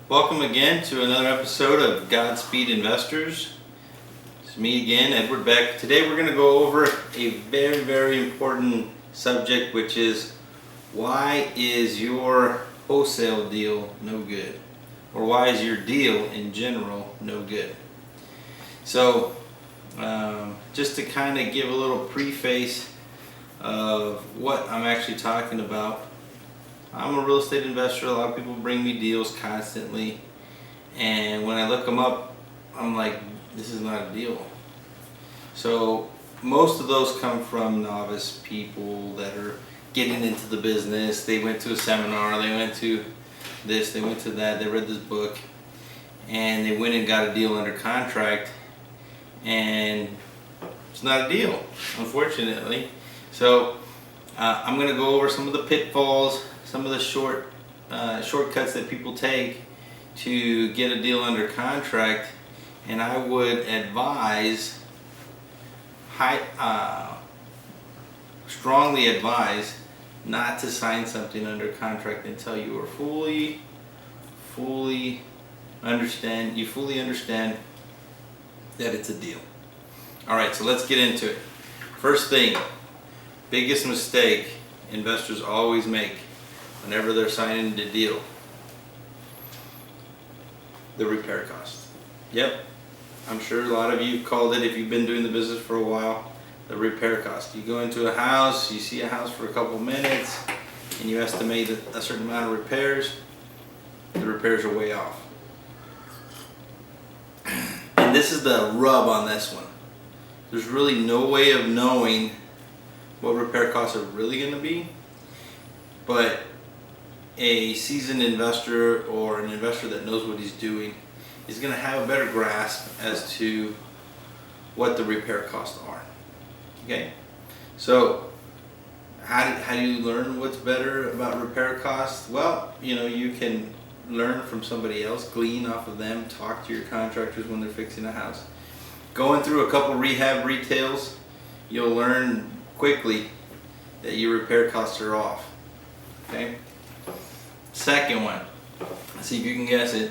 Welcome again to another episode of Godspeed Investors. It's me again, Edward Beck. Today we're going to go over a very important subject, which is why is your wholesale deal no good? Or why is your deal in general no good? So just to kind of give a little preface of what I'm actually talking about. I'm a real estate investor. A lot of people bring me deals constantly, and when I look them up, I'm like, this is not a deal. So most of those come from novice people that are getting into the business. They went to a seminar, they went to this, they went to that, they read this book, and they went and got a deal under contract, and it's not a deal, unfortunately. So I'm going to go over some of the pitfalls, some of the shortcuts that people take to get a deal under contract, and I would advise, strongly advise, not to sign something under contract until you are fully understand that it's a deal. All right, so let's get into it. First thing, biggest mistake investors always make whenever they're signing the deal: the repair cost. Yep, I'm sure a lot of you called it, if you've been doing the business for a while, the repair cost. You go into a house, you see a house for a couple minutes, and you estimate a certain amount of repairs. The repairs are way off. And this is the rub on this one. There's really no way of knowing what repair costs are really going to be, but a seasoned investor or an investor that knows what he's doing is going to have a better grasp as to what the repair costs are. Okay, so how do you learn what's better about repair costs? Well, you can learn from somebody else, glean off of them, talk to your contractors when they're fixing a house. Going through a couple rehab retails, you'll learn quickly that your repair costs are off. Okay. Second one, let's see if you can guess it.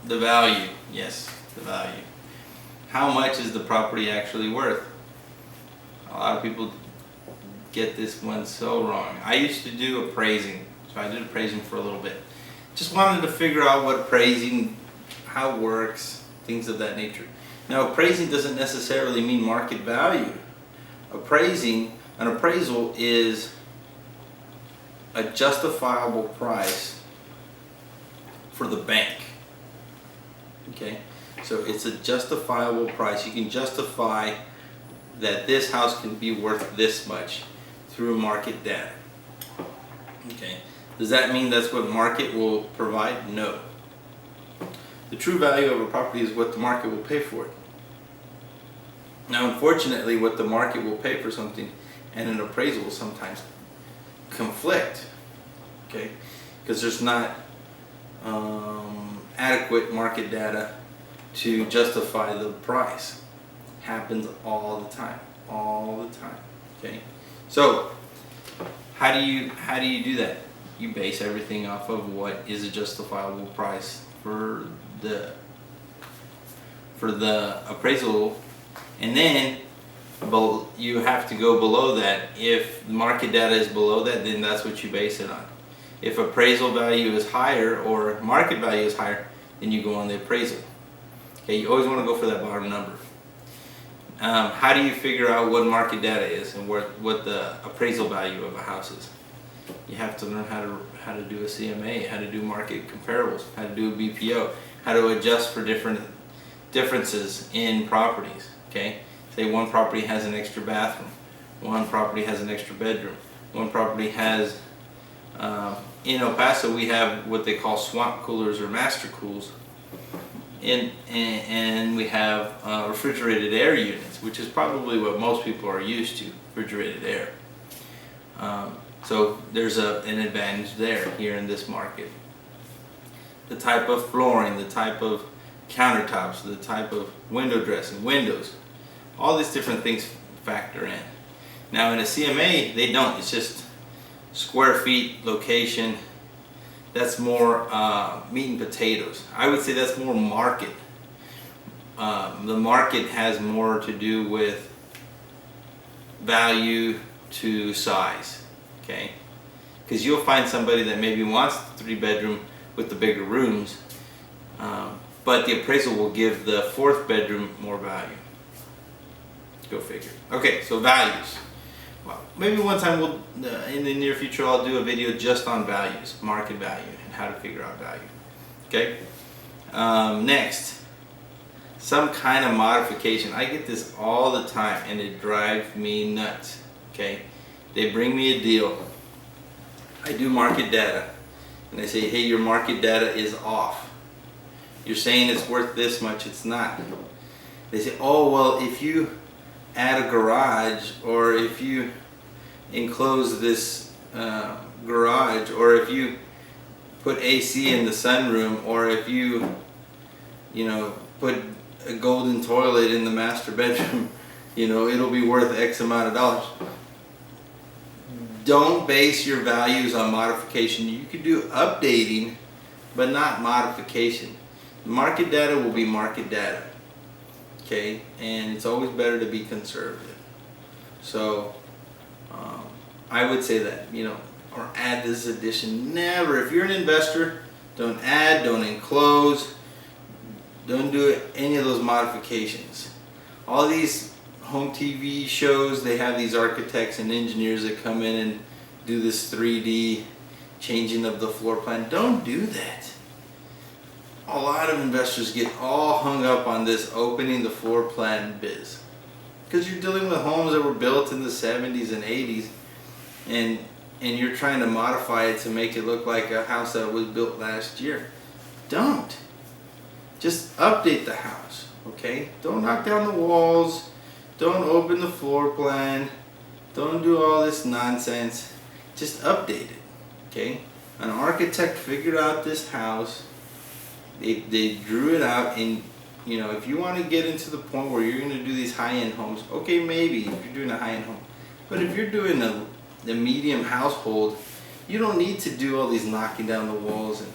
The value. Yes, the value. How much is the property actually worth? A lot of people get this one so wrong. I used to do appraising, so I did appraising for a little bit. Just wanted to figure out what appraising, how it works, things of that nature. Now, appraising doesn't necessarily mean market value. An appraisal is a justifiable price for the bank. Okay, so it's a justifiable price. You can justify that this house can be worth this much through market data. Okay, does that mean that's what market will provide? No. The true value of a property is what the market will pay for it. Now, unfortunately, what the market will pay for something and an appraisal will sometimes conflict. Okay, because there's not adequate market data to justify the price. Happens all the time. Okay, so how do you do that? You base everything off of what is a justifiable price for the appraisal, and then you have to go below that. If market data is below that, then that's what you base it on. If appraisal value is higher or market value is higher, then you go on the appraisal. Okay, you always want to go for that bottom number. How do you figure out what market data is and what the appraisal value of a house is? You have to learn how to do a CMA, how to do market comparables, how to do a BPO, how to adjust for differences in properties. Okay, say one property has an extra bathroom, one property has an extra bedroom, one property has in El Paso we have what they call swamp coolers or master cools, and we have refrigerated air units, which is probably what most people are used to, refrigerated air. So there's an advantage there here in this market. The type of flooring, the type of countertops, the type of window dressing, windows, all these different things factor in. Now in a CMA, they don't. It's just square feet, location, that's more meat and potatoes. I would say that's more market. The market has more to do with value to size, okay? Because you'll find somebody that maybe wants the 3-bedroom with the bigger rooms, but the appraisal will give the 4th bedroom more value. Go figure. Okay, so values. Well, maybe one time in the near future, I'll do a video just on values, market value, and how to figure out value. Okay. Next, some kind of modification. I get this all the time, and it drives me nuts. Okay. They bring me a deal. I do market data, and they say, "Hey, your market data is off. You're saying it's worth this much. It's not." They say, "Oh, well, if you add a garage, or if you enclose this garage, or if you put AC in the sunroom, or if you put a golden toilet in the master bedroom, it'll be worth X amount of dollars." Don't base your values on modification. You could do updating, but not modification. Market data will be market data. Okay, and it's always better to be conservative. So I would say that, or add this addition. Never. If you're an investor, don't add, don't enclose, don't do any of those modifications. All these home TV shows, they have these architects and engineers that come in and do this 3D changing of the floor plan. Don't do that. A lot of investors get all hung up on this opening the floor plan biz, because you're dealing with homes that were built in the 70s and 80s, and you're trying to modify it to make it look like a house that was built last year. Don't. Just update the house, okay? Don't knock down the walls. Don't open the floor plan. Don't do all this nonsense. Just update it, okay? An architect figured out this house. They drew it out, and if you want to get into the point where you're going to do these high-end homes, okay, maybe if you're doing a high-end home. But if you're doing a medium household, you don't need to do all these knocking down the walls and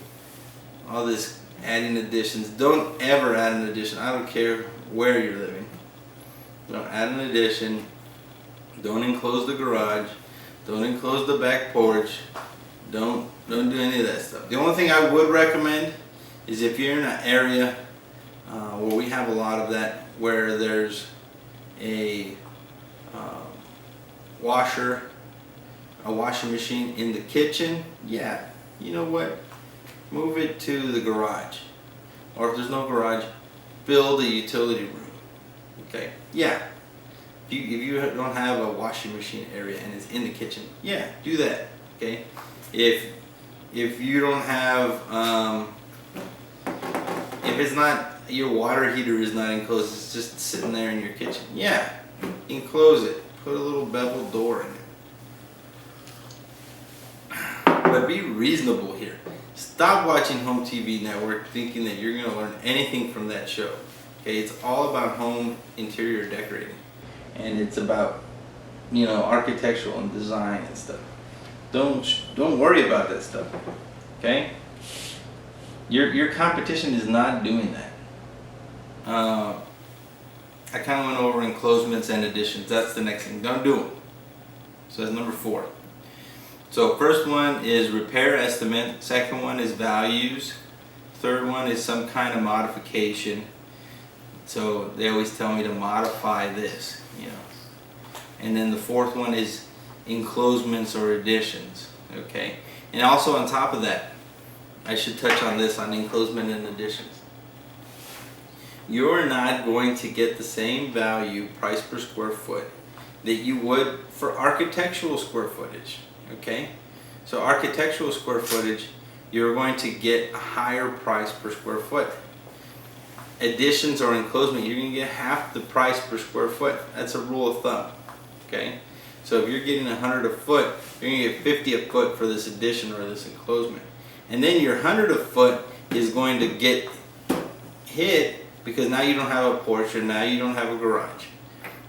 all this adding additions. Don't ever add an addition. I don't care where you're living. Don't add an addition. Don't enclose the garage. Don't enclose the back porch. Don't do any of that stuff. The only thing I would recommend is if you're in an area where we have a lot of that, where there's a washing machine in the kitchen, yeah, you know what? Move it to the garage. Or if there's no garage, build a utility room. Okay? Yeah. If you don't have a washing machine area and it's in the kitchen, yeah, do that. Okay? If you don't have if it's not, your water heater is not enclosed, it's just sitting there in your kitchen, yeah, enclose it. Put a little beveled door in it. But be reasonable here. Stop watching Home TV Network thinking that you're going to learn anything from that show. Okay, it's all about home interior decorating, and it's about architectural and design and stuff. Don't worry about that stuff. Okay. Your competition is not doing that. I kind of went over enclosements and additions. That's the next thing. Don't do them. So that's number 4. So first one is repair estimate. Second one is values. Third one is some kind of modification. So they always tell me to modify this, And then the fourth one is enclosements or additions. Okay. And also on top of that, I should touch on this, on enclosement and additions. You're not going to get the same value, price per square foot, that you would for architectural square footage. Okay? So architectural square footage, you're going to get a higher price per square foot. Additions or enclosement, you're going to get half the price per square foot. That's a rule of thumb. Okay? So if you're getting 100 a foot, you're going to get 50 a foot for this addition or this enclosement. And then your 100 a foot is going to get hit because now you don't have a porch, or now you don't have a garage.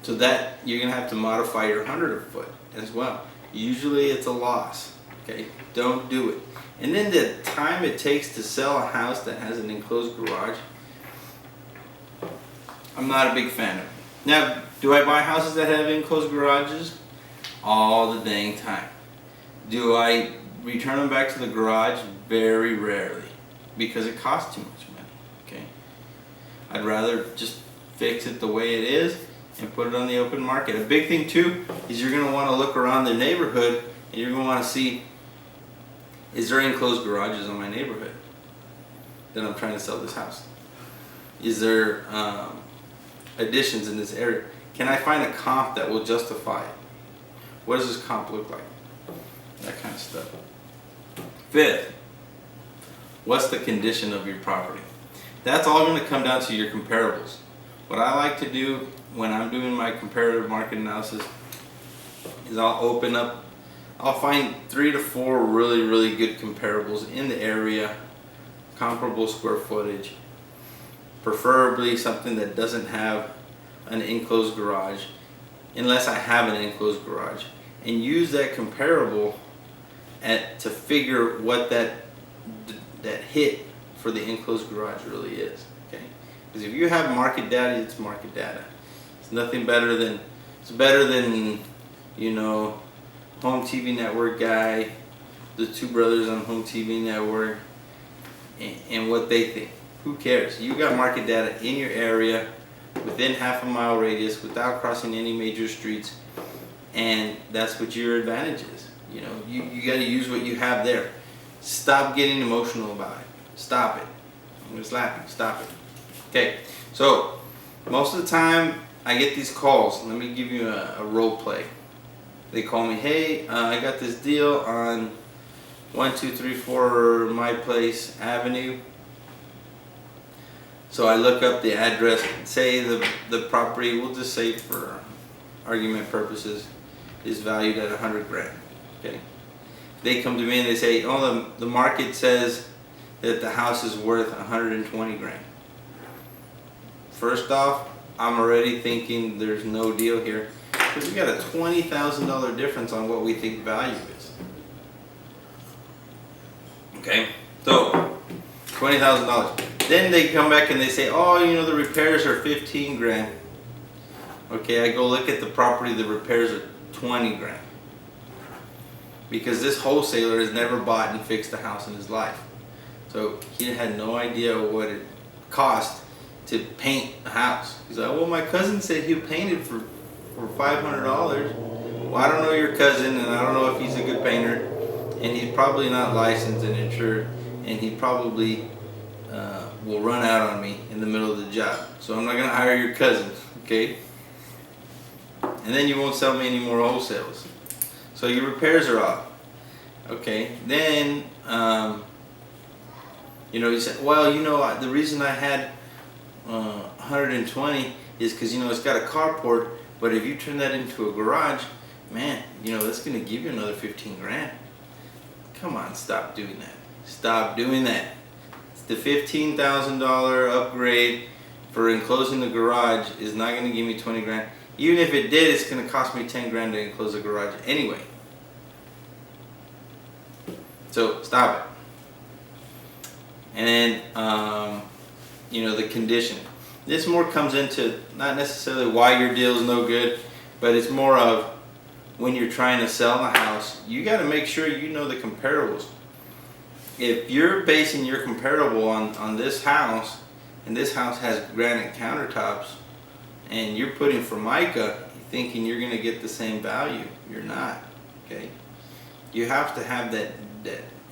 So that you're going to have to modify your 100 a foot as well. Usually it's a loss. Okay, don't do it. And then the time it takes to sell a house that has an enclosed garage, I'm not a big fan of it. Now, do I buy houses that have enclosed garages? All the dang time. Do I return them back to the garage? Very rarely, because it costs too much money. Okay, I'd rather just fix it the way it is and put it on the open market. A big thing too is you're going to want to look around the neighborhood, and you're going to want to see, is there enclosed garages in my neighborhood that I'm trying to sell this house? Is there additions in this area? Can I find a comp that will justify it? What does this comp look like? That kind of stuff. Fifth, what's the condition of your property? That's all going to come down to your comparables. What I like to do when I'm doing my comparative market analysis is I'll find 3 to 4 really good comparables in the area, comparable square footage, preferably something that doesn't have an enclosed garage, unless I have an enclosed garage, and use that comparable to figure what that hit for the enclosed garage really is. Okay, because if you have market data, it's market data. It's nothing better than, you know, Home TV Network guy, the two brothers on Home TV Network, and what they think. Who cares? You got market data in your area within half-a-mile radius without crossing any major streets, and that's what your advantage is. You know, you got to use what you have there. Stop getting emotional about it. Stop it. I'm just laughing. Stop it. Okay, so most of the time I get these calls. Let me give you a role play. They call me, hey, I got this deal on 1234 My Place Avenue. So I look up the address, say the property, we'll just say for argument purposes, is valued at 100 grand. Okay. They come to me and they say, oh, the market says that the house is worth 120 grand. First off, I'm already thinking there's no deal here, because we got a $20,000 difference on what we think value is. Okay, so $20,000. Then they come back and they say, oh, you know, the repairs are 15 grand. Okay, I go look at the property, the repairs are 20 grand. Because this wholesaler has never bought and fixed a house in his life. So he had no idea what it cost to paint a house. He's like, well, my cousin said he painted for $500. Well, I don't know your cousin, and I don't know if he's a good painter, and he's probably not licensed and insured, and he probably will run out on me in the middle of the job. So I'm not going to hire your cousin, okay? And then you won't sell me any more wholesales. So your repairs are off. Okay, then, you know, you say, well, you know, the reason I had 120 is because, you know, it's got a carport, but if you turn that into a garage, man, you know, that's going to give you another 15 grand. Come on, stop doing that. Stop doing that. It's the $15,000 upgrade for enclosing the garage is not going to give me 20 grand. Even if it did, it's going to cost me 10 grand to enclose the garage anyway. So stop it. And then, you know, the condition. This more comes into not necessarily why your deal is no good, but it's more of when you're trying to sell a house, you got to make sure you know the comparables. If you're basing your comparable on this house, and this house has granite countertops, and you're putting Formica, thinking you're going to get the same value, you're not. Okay, you have to have that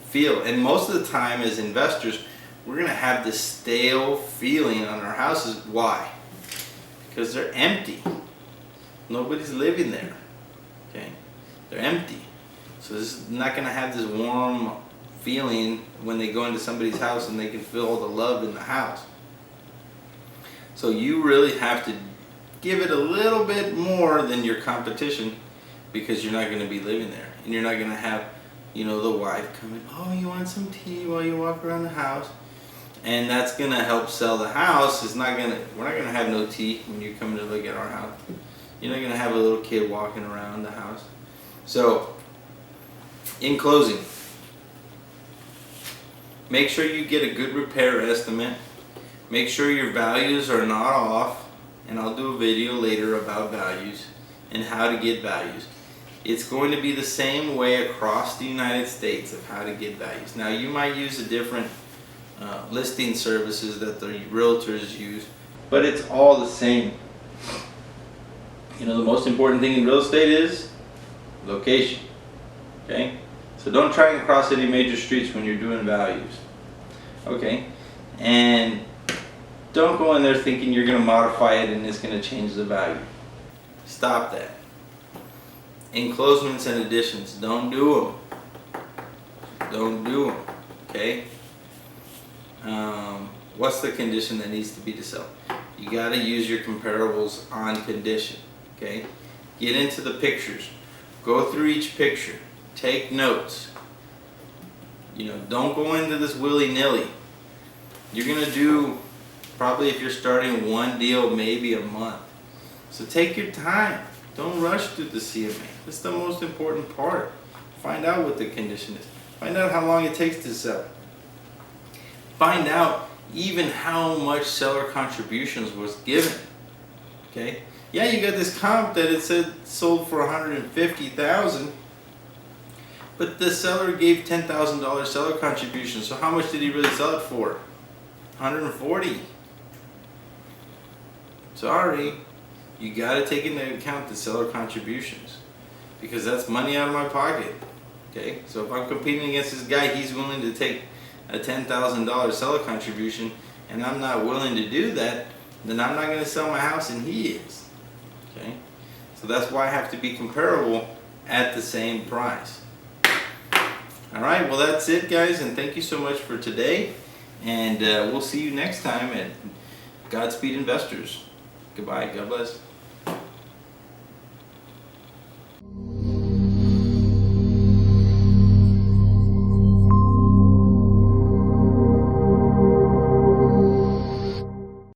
feel, and most of the time as investors, we're going to have this stale feeling on our houses. Why? Because they're empty. Nobody's living there. Okay, they're empty. So this is not going to have this warm feeling when they go into somebody's house and they can feel all the love in the house. So you really have to give it a little bit more than your competition, because you're not going to be living there, and you're not going to have, you know, the wife coming, oh, you want some tea while you walk around the house, and that's going to help sell the house. We're not going to have no tea when you come to look at our house. You're not going to have a little kid walking around the house. So In closing, make sure you get a good repair estimate. Make sure your values are not off, and I'll do a video later about values and how to get values. It's going to be the same way across the United States of how to get values. Now you might use a different listing services that the realtors use, but it's all the same. You know, the most important thing in real estate is location. Okay? So don't try and cross any major streets when you're doing values. Okay? And don't go in there thinking you're going to modify it and it's going to change the value. Stop that. Enclosements and additions, don't do them. Don't do them. Okay? What's the condition that needs to be to sell? You got to use your comparables on condition. Okay? Get into the pictures. Go through each picture. Take notes. You know, don't go into this willy-nilly. You're going to do, probably if you're starting one deal, maybe a month. So take your time. Don't rush through the CMA. That's the most important part. Find out what the condition is. Find out how long it takes to sell. Find out even how much seller contributions was given. Okay? Yeah, you got this comp that it said sold for $150,000, but the seller gave $10,000 seller contribution. So how much did he really sell it for? $140,000. Sorry, you got to take into account the seller contributions, because that's money out of my pocket. Okay, so if I'm competing against this guy, he's willing to take a $10,000 seller contribution, and I'm not willing to do that, then I'm not going to sell my house, and he is. Okay, so that's why I have to be comparable at the same price. All right, well that's it, guys, and thank you so much for today, and we'll see you next time at Godspeed Investors. Goodbye. God bless.